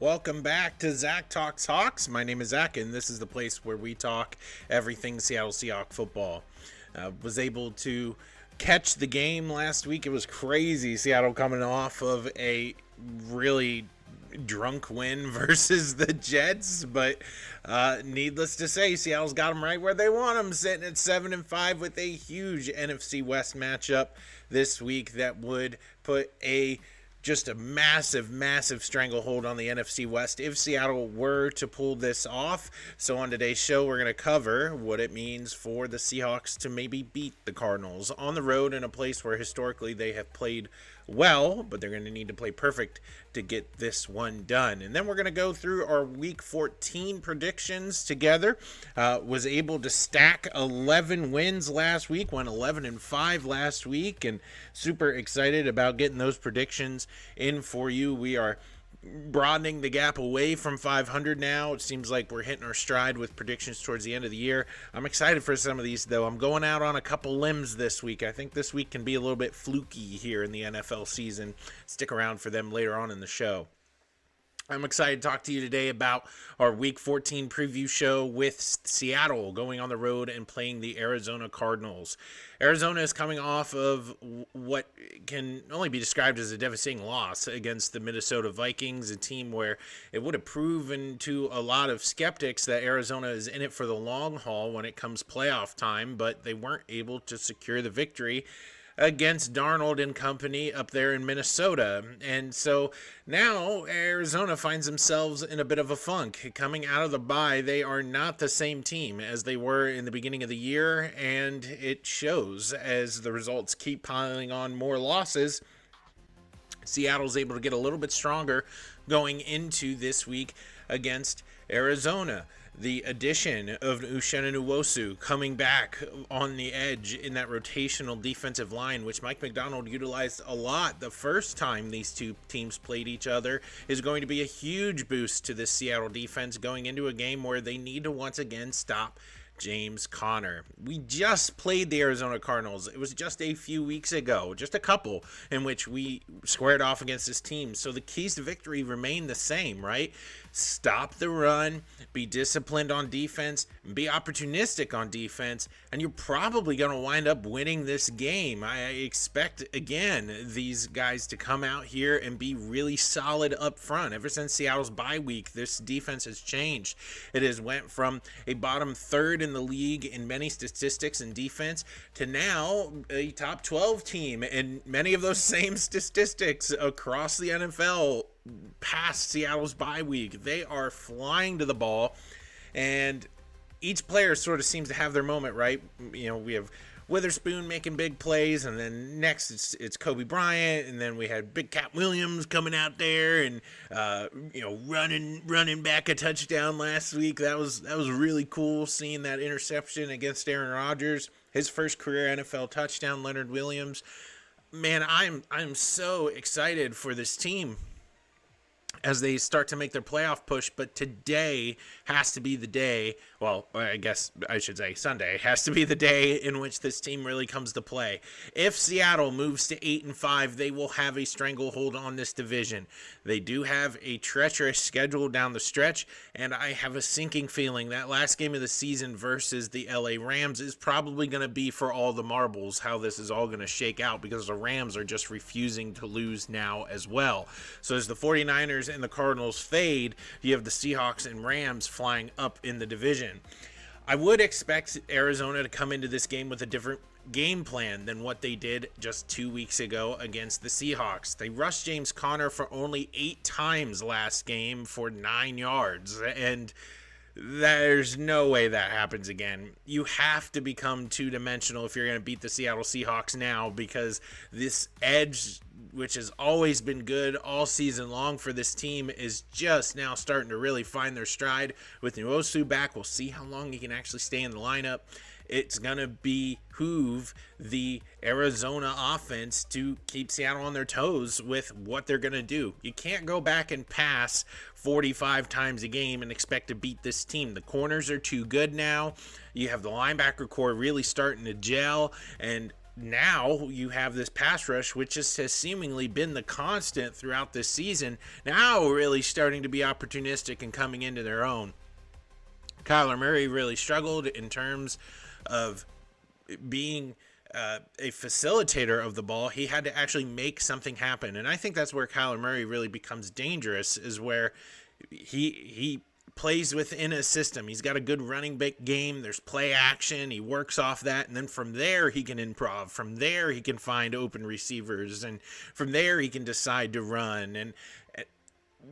Welcome back to Zach Talks Hawks. My name is Zach, and this is the place where we talk everything Seattle Seahawks football. Was able to catch the game last week. It was crazy. Seattle coming off of a really drunk win versus the Jets, but needless to say, Seattle's got them right where they want them, sitting at 7-5 with a huge NFC West matchup this week that would put just a massive stranglehold on the NFC West if Seattle were to pull this off. So on today's show, we're going to cover what it means for the Seahawks to maybe beat the Cardinals on the road in a place where historically they have played well, but they're going to need to play perfect to get this one done. And then we're going to go through our Week 14 predictions together. Was able to stack 11 wins last week, went 11-5 last week, and super excited about getting those predictions in for you. We are broadening the gap away from 500 now. It seems like we're hitting our stride with predictions towards the end of the year. I'm excited for some of these, though. I'm going out on a couple limbs this week. I think this week can be a little bit fluky here in the NFL season. Stick around for them later on in the show. I'm excited to talk to you today about our Week 14 preview show with Seattle going on the road and playing the Arizona Cardinals. Arizona is coming off of what can only be described as a devastating loss against the Minnesota Vikings, a team where it would have proven to a lot of skeptics that Arizona is in it for the long haul when it comes playoff time, but they weren't able to secure the victory against Darnold and company up there in Minnesota. And so now Arizona finds themselves in a bit of a funk. Coming out of the bye, they are not the same team as they were in the beginning of the year, and it shows as the results keep piling on more losses. Seattle's able to get a little bit stronger going into this week against Arizona. The addition of Uchenna Nwosu coming back on the edge in that rotational defensive line, which Mike McDonald utilized a lot the first time these two teams played each other, is going to be a huge boost to this Seattle defense going into a game where they need to once again stop James Conner. We just played the Arizona Cardinals. It was just a few weeks ago, just a couple, in which we squared off against this team. So the keys to victory remain the same, right? Stop the run, be disciplined on defense, be opportunistic on defense, and you're probably going to wind up winning this game. I expect, again, these guys to come out here and be really solid up front. Ever since Seattle's bye week, this defense has changed. It has went from a bottom third in the league in many statistics and defense to now a top 12 team in many of those same statistics across the NFL past Seattle's bye week. They are flying to the ball, and each player sort of seems to have their moment, right? You know, we have Witherspoon making big plays, and then next it's Kobe Bryant, and then we had Big Cat Williams coming out there and running back a touchdown last week. That was really cool seeing that interception against Aaron Rodgers, his first career NFL touchdown. Leonard Williams, man, I'm so excited for this team as they start to make their playoff push, but today has to be the day, well, I guess I should say Sunday, has to be the day in which this team really comes to play. If Seattle moves to 8-5, they will have a stranglehold on this division. They do have a treacherous schedule down the stretch, and I have a sinking feeling that last game of the season versus the LA Rams is probably going to be for all the marbles, how this is all going to shake out, because the Rams are just refusing to lose now as well. So as the 49ers and the Cardinals fade, you have the Seahawks and Rams flying up in the division. I would expect Arizona to come into this game with a different game plan than what they did just 2 weeks ago against the Seahawks. They rushed James Conner for only 8 times last game for 9 yards, and there's no way that happens again. You have to become two-dimensional if you're going to beat the Seattle Seahawks now, because this edge, which has always been good all season long for this team, is just now starting to really find their stride. With Nwosu back, we'll see how long he can actually stay in the lineup. It's going to behoove the Arizona offense to keep Seattle on their toes with what they're going to do. You can't go back and pass 45 times a game and expect to beat this team. The corners are too good now. You have the linebacker core really starting to gel, and now you have this pass rush, which just has seemingly been the constant throughout this season, now really starting to be opportunistic and coming into their own. Kyler Murray really struggled in terms of being a facilitator of the ball. He had to actually make something happen. And I think that's where Kyler Murray really becomes dangerous, is where he plays within a system. He's got a good running back game. There's play action. He works off that. And then from there, he can improv. From there, he can find open receivers. And from there, he can decide to run. And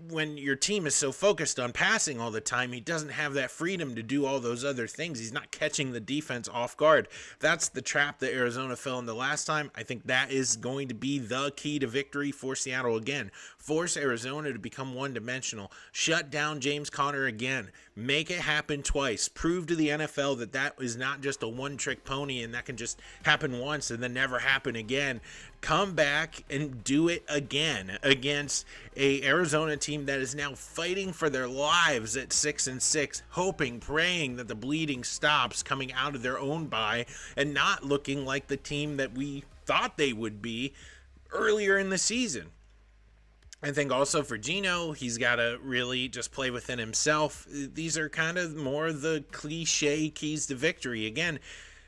when your team is so focused on passing all the time, he doesn't have that freedom to do all those other things. He's not catching the defense off guard. That's the trap that Arizona fell into last time. I think that is going to be the key to victory for Seattle again. Force Arizona to become one-dimensional. Shut down James Conner again. Make it happen twice. Prove to the NFL that that is not just a one-trick pony and that can just happen once and then never happen again. Come back and do it again against a Arizona team that is now fighting for their lives at 6-6, hoping, praying that the bleeding stops, coming out of their own bye and not looking like the team that we thought they would be earlier in the season. I think also for Geno, he's got to really just play within himself. These are kind of more the cliche keys to victory. Again,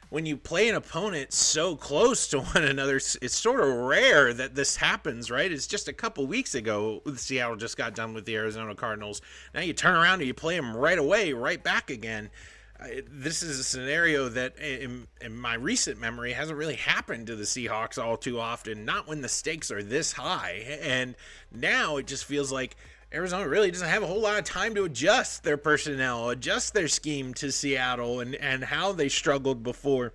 when you play an opponent so close to one another, it's sort of rare that this happens, right? It's just a couple weeks ago, Seattle just got done with the Arizona Cardinals. Now you turn around and you play them right away, right back again. This is a scenario that in my recent memory hasn't really happened to the Seahawks all too often, not when the stakes are this high. And now it just feels like Arizona really doesn't have a whole lot of time to adjust their personnel, adjust their scheme to Seattle and how they struggled before.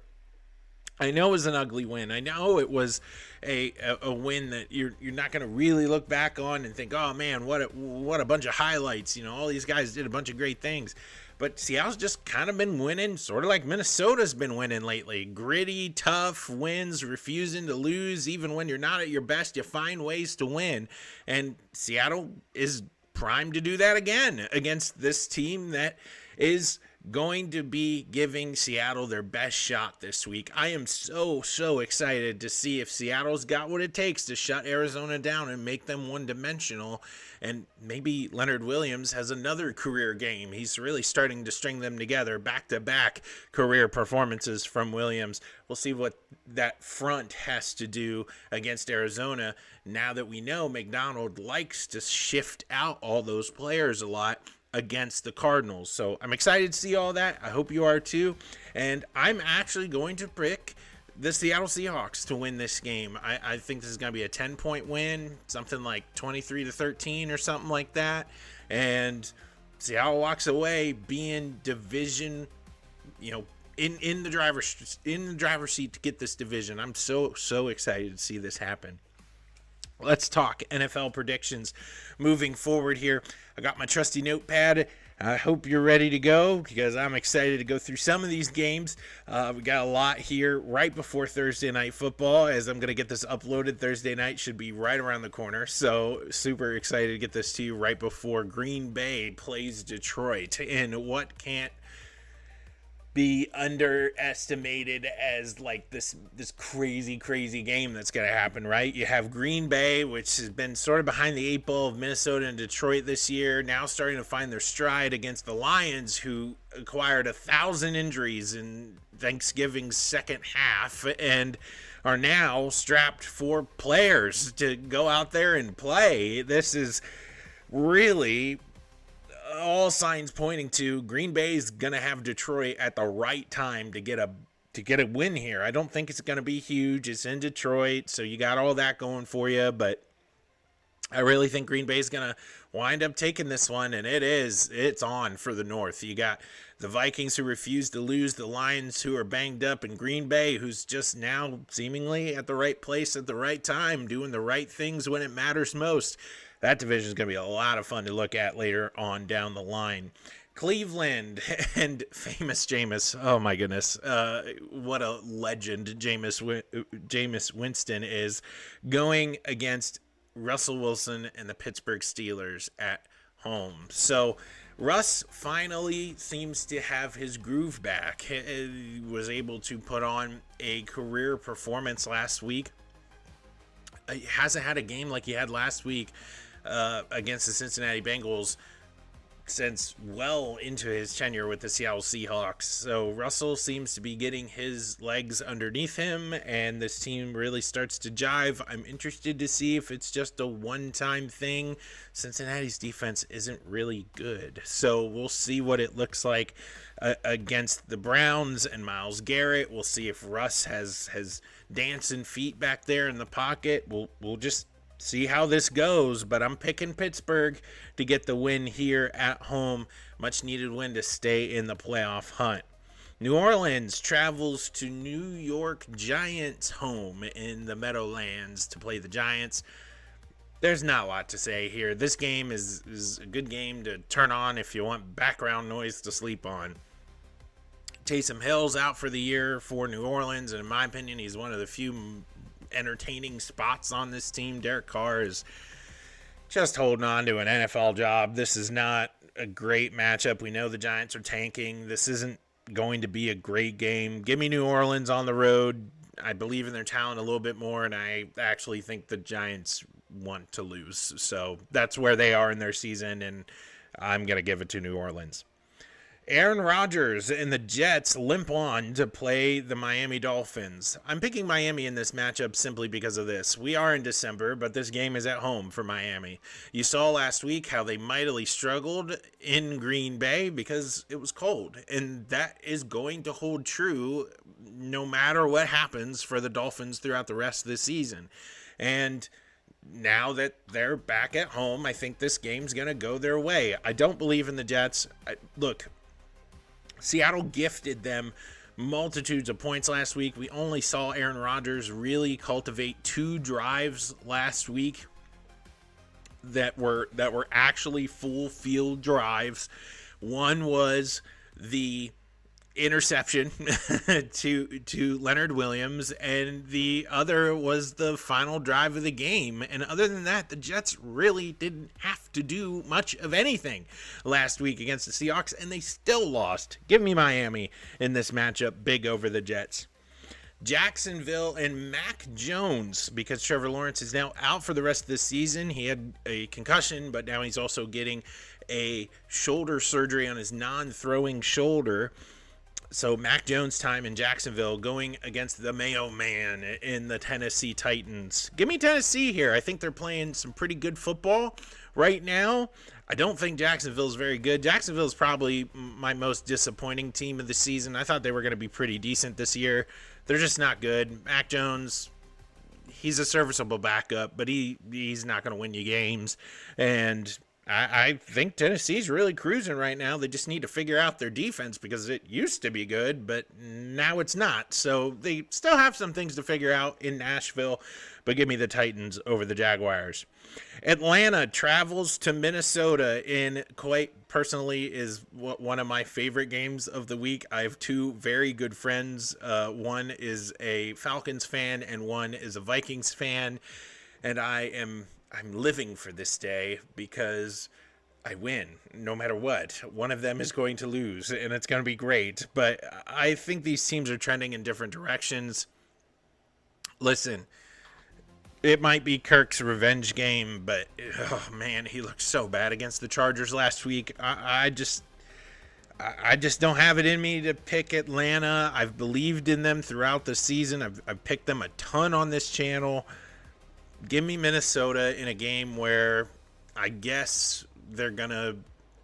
I know it was an ugly win. I know it was a win that you're not going to really look back on and think, oh man, what a bunch of highlights. You know, all these guys did a bunch of great things. But Seattle's just kind of been winning, sort of like Minnesota's been winning lately. Gritty, tough wins, refusing to lose. Even when you're not at your best, you find ways to win. And Seattle is primed to do that again against this team that is going to be giving Seattle their best shot this week. I am so excited to see if Seattle's got what it takes to shut Arizona down and make them one-dimensional. And maybe Leonard Williams has another career game. He's really starting to string them together. Back-to-back career performances from Williams. We'll see what that front has to do against Arizona now that we know McDonald likes to shift out all those players a lot against the Cardinals. So I'm excited to see all that. I hope you are too. And I'm actually going to pick the Seattle Seahawks to win this game. I think this is going to be a 10-point win, something like 23-13 or something like that. And Seattle walks away being division, in the driver's seat to get this division. I'm so excited to see this happen. Let's talk NFL predictions moving forward here. I got my trusty notepad. I hope you're ready to go because I'm excited to go through some of these games. We got a lot here right before Thursday Night Football. As I'm going to get this uploaded, Thursday night should be right around the corner. So super excited to get this to you right before Green Bay plays Detroit in what can't be underestimated as like this crazy game that's going to happen, right? You have Green Bay, which has been sort of behind the eight ball of Minnesota and Detroit this year, now starting to find their stride against the Lions, who acquired 1,000 injuries in Thanksgiving's second half and are now strapped for players to go out there and play. This is really all signs pointing to Green Bay's going to have Detroit at the right time to get a win here. I don't think it's going to be huge. It's in Detroit, so you got all that going for you, but I really think Green Bay's going to wind up taking this one, and it's on for the North. You got the Vikings who refuse to lose, the Lions who are banged up, and Green Bay who's just now seemingly at the right place at the right time, doing the right things when it matters most. That division is going to be a lot of fun to look at later on down the line. Cleveland and famous Jameis. Oh, my goodness. What a legend Jameis Winston is, going against Russell Wilson and the Pittsburgh Steelers at home. So Russ finally seems to have his groove back. He was able to put on a career performance last week. He hasn't had a game like he had last week against the Cincinnati Bengals since well into his tenure with the Seattle Seahawks. So Russell seems to be getting his legs underneath him, and this team really starts to jive. I'm interested to see if it's just a one-time thing. Cincinnati's defense isn't really good, so we'll see what it looks like against the Browns and Myles Garrett. We'll see if Russ has dancing feet back there in the pocket. We'll just see how this goes, but I'm picking Pittsburgh to get the win here at home. Much needed win to stay in the playoff hunt. New Orleans travels to New York Giants home in the Meadowlands to play the Giants. There's not a lot to say here. This game is a good game to turn on if you want background noise to sleep on. Taysom Hill's out for the year for New Orleans, and in my opinion, he's one of the few entertaining spots on this team. Derek Carr is just holding on to an NFL job. This is not a great matchup. We know the Giants are tanking. This isn't going to be a great game. Give me New Orleans on the road. I believe in their talent a little bit more, and I actually think the Giants want to lose. So that's where they are in their season, and I'm going to give it to New Orleans. Aaron Rodgers and the Jets limp on to play the Miami Dolphins. I'm picking Miami in this matchup simply because of this. We are in December, but this game is at home for Miami. You saw last week how they mightily struggled in Green Bay because it was cold, and that is going to hold true no matter what happens for the Dolphins throughout the rest of the season. And now that they're back at home, I think this game's going to go their way. I don't believe in the Jets. Look, Seattle gifted them multitudes of points last week. We only saw Aaron Rodgers really cultivate 2 drives last week that were actually full field drives. One was the interception to Leonard Williams, and the other was the final drive of the game. And other than that, the Jets really didn't have to do much of anything last week against the Seahawks, and they still lost. Give me Miami in this matchup, big over the Jets. Jacksonville and Mac Jones, because Trevor Lawrence is now out for the rest of the season. He had a concussion, but now he's also getting a shoulder surgery on his non-throwing shoulder. So Mac Jones time in Jacksonville going against the Mayo Man in the Tennessee Titans. Give me Tennessee here. I think they're playing some pretty good football right now. I don't think Jacksonville's very good. Jacksonville's probably my most disappointing team of the season. I thought they were going to be pretty decent this year. They're just not good. Mac Jones, he's a serviceable backup, but he's not going to win you games. And I think Tennessee's really cruising right now. They just need to figure out their defense because it used to be good, but now it's not. So they still have some things to figure out in Nashville, but give me the Titans over the Jaguars. Atlanta travels to Minnesota in quite personally is one of my favorite games of the week. I have 2 very good friends. One is a Falcons fan and one is a Vikings fan, and I'm living for this day because I win no matter what. One of them is going to lose, and it's going to be great. But I think these teams are trending in different directions. Listen, it might be Kirk's revenge game, but oh man, he looked so bad against the Chargers last week. I just don't have it in me to pick Atlanta. I've believed in them throughout the season. I've picked them a ton on this channel. Give me Minnesota in a game where I guess they're going to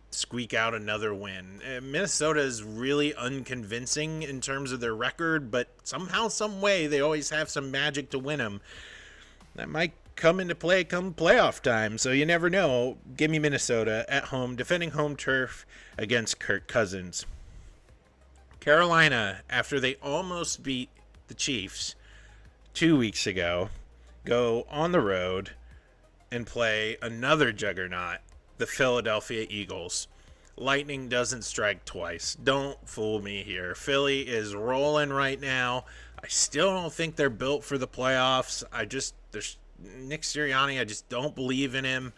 squeak out another win. Minnesota is really unconvincing in terms of their record, but somehow, some way, they always have some magic to win them. That might come into play come playoff time, so you never know. Give me Minnesota at home, defending home turf against Kirk Cousins. Carolina, after they almost beat the Chiefs 2 weeks ago, go on the road and play another juggernaut, the Philadelphia Eagles. Lightning doesn't strike twice. Don't fool me here. Philly is rolling right now. I still don't think they're built for the playoffs. There's Nick Sirianni, I just don't believe in him.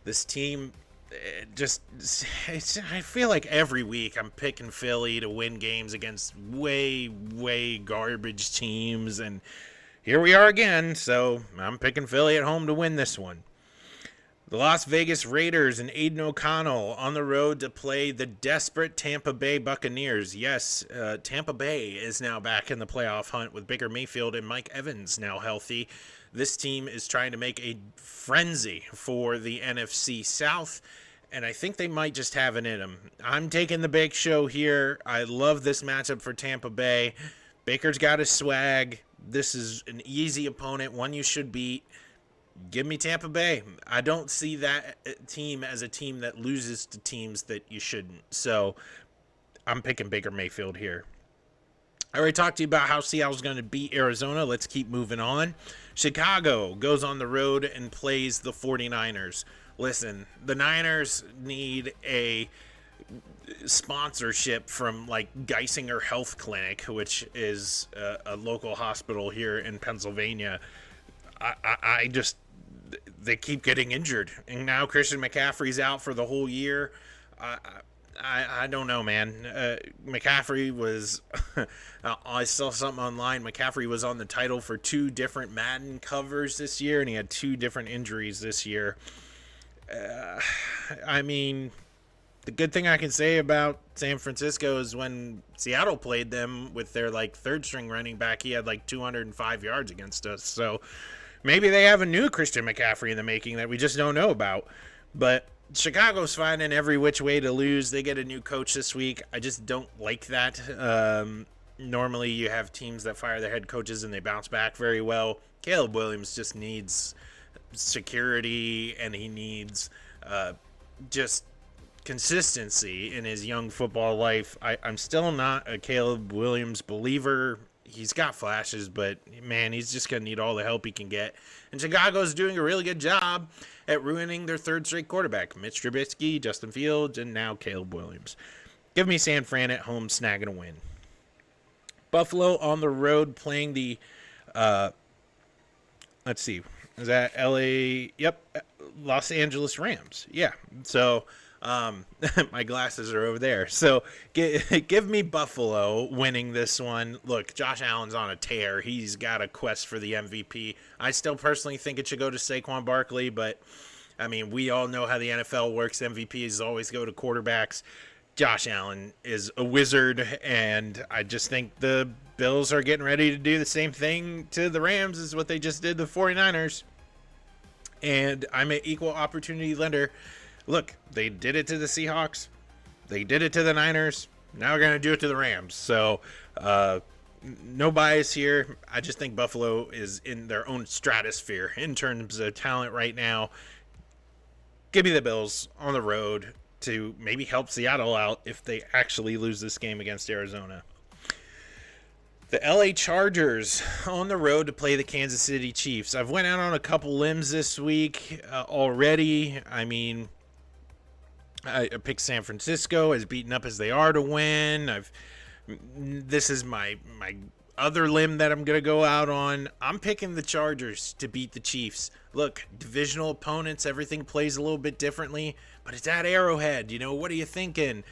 This team I feel like every week I'm picking Philly to win games against way garbage teams, and here we are again. So I'm picking Philly at home to win this one. The Las Vegas Raiders and Aiden O'Connell on the road to play the desperate Tampa Bay Buccaneers. Yes, Tampa Bay is now back in the playoff hunt with Baker Mayfield and Mike Evans now healthy. This team is trying to make a frenzy for the NFC South, and I think they might just have it in them. I'm taking the Big Show here. I love this matchup for Tampa Bay. Baker's got his swag. This is an easy opponent, one you should beat. Give me Tampa Bay. I don't see that team as a team that loses to teams that you shouldn't. So I'm picking Baker Mayfield here. I already talked to you about how Seattle's going to beat Arizona. Let's keep moving on. Chicago goes on the road and plays the 49ers. Listen, the Niners need a sponsorship from like Geisinger Health Clinic, which is a local hospital here in Pennsylvania. I just, they keep getting injured, and now Christian McCaffrey's out for the whole year. I don't know, man. McCaffrey was, I saw something online. McCaffrey was on the title for 2 different Madden covers this year, and he had 2 different injuries this year. I mean, the good thing I can say about San Francisco is when Seattle played them with their like 3rd string running back, he had like 205 yards against us. So maybe they have a new Christian McCaffrey in the making that we just don't know about. But Chicago's finding every which way to lose. They get a new coach this week. I just don't like that. Normally you have teams that fire their head coaches and they bounce back very well. Caleb Williams just needs security, and he needs just consistency in his young football life. I'm still not a Caleb Williams believer. He's got flashes, but man, he's just going to need all the help he can get. And Chicago's doing a really good job at ruining their 3rd straight quarterback. Mitch Trubisky, Justin Fields, and now Caleb Williams. Give me San Fran at home, snagging a win. Buffalo on the road playing the, let's see, is that LA? Yep, Los Angeles Rams. Yeah, so my glasses are over there. So give me Buffalo winning this one. Look, Josh Allen's on a tear. He's got a quest for the MVP. I still personally think it should go to Saquon Barkley, but I mean, we all know how the NFL works. MVPs always go to quarterbacks. Josh Allen is a wizard, and I just think the Bills are getting ready to do the same thing to the Rams as what they just did to the 49ers. And I'm an equal opportunity lender. Look, they did it to the Seahawks. They did it to the Niners. Now we're going to do it to the Rams. So, no bias here. I just think Buffalo is in their own stratosphere in terms of talent right now. Give me the Bills on the road to maybe help Seattle out if they actually lose this game against Arizona. The LA Chargers on the road to play the Kansas City Chiefs. I've went out on a couple limbs this week already. I mean, I picked San Francisco, as beaten up as they are, to win. This is my other limb that I'm going to go out on. I'm picking the Chargers to beat the Chiefs. Look, divisional opponents, everything plays a little bit differently, but it's at Arrowhead. You know, what are you thinking?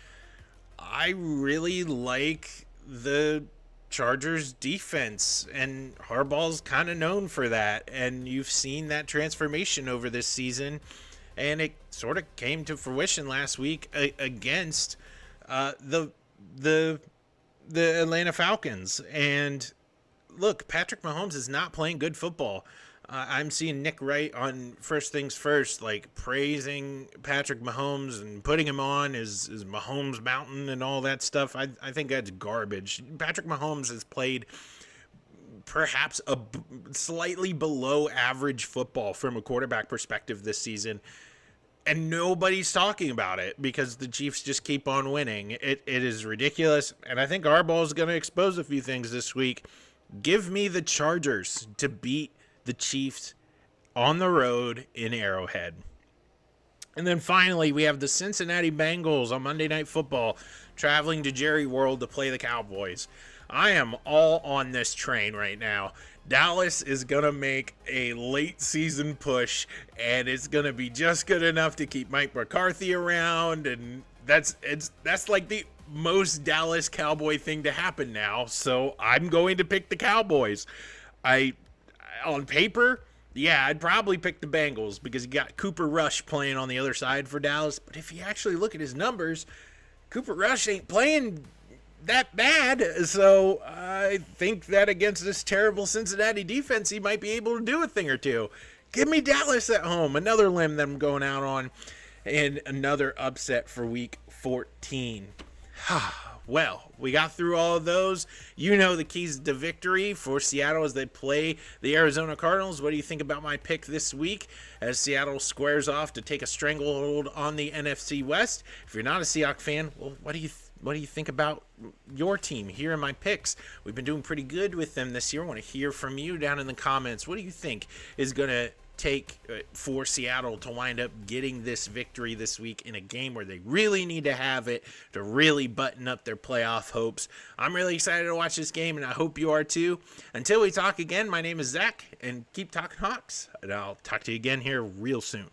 I really like the Chargers defense, and Harbaugh's kind of known for that, and you've seen that transformation over this season, and it sort of came to fruition last week against the Atlanta Falcons. And look, Patrick Mahomes is not playing good football. I'm seeing Nick Wright on First Things First, like praising Patrick Mahomes and putting him on his Mahomes Mountain and all that stuff. I think that's garbage. Patrick Mahomes has played perhaps a slightly below average football from a quarterback perspective this season, and nobody's talking about it because the Chiefs just keep on winning. It is ridiculous, and I think Harbaugh is going to expose a few things this week. Give me the Chargers to beat the Chiefs on the road in Arrowhead. And then finally, we have the Cincinnati Bengals on Monday Night Football traveling to Jerry World to play the Cowboys. I am all on this train right now. Dallas is going to make a late season push, and it's going to be just good enough to keep Mike McCarthy around, and that's like the most Dallas Cowboy thing to happen now. So I'm going to pick the Cowboys. I on paper, yeah, I'd probably pick the Bengals because you got Cooper Rush playing on the other side for Dallas, but if you actually look at his numbers, Cooper Rush ain't playing that bad. So I think that against this terrible Cincinnati defense, he might be able to do a thing or two. Give me Dallas at home. Another limb that I'm going out on. And another upset for week 14. Well, we got through all of those. You know the keys to victory for Seattle as they play the Arizona Cardinals. What do you think about my pick this week as Seattle squares off to take a stranglehold on the NFC West? If you're not a Seahawks fan, well, what do you think about your team? Here are my picks. We've been doing pretty good with them this year. I want to hear from you down in the comments. What do you think is going to take for Seattle to wind up getting this victory this week in a game where they really need to have it to really button up their playoff hopes? I'm really excited to watch this game, and I hope you are too. Until we talk again, my name is Zach, and keep talking Hawks, and I'll talk to you again here real soon.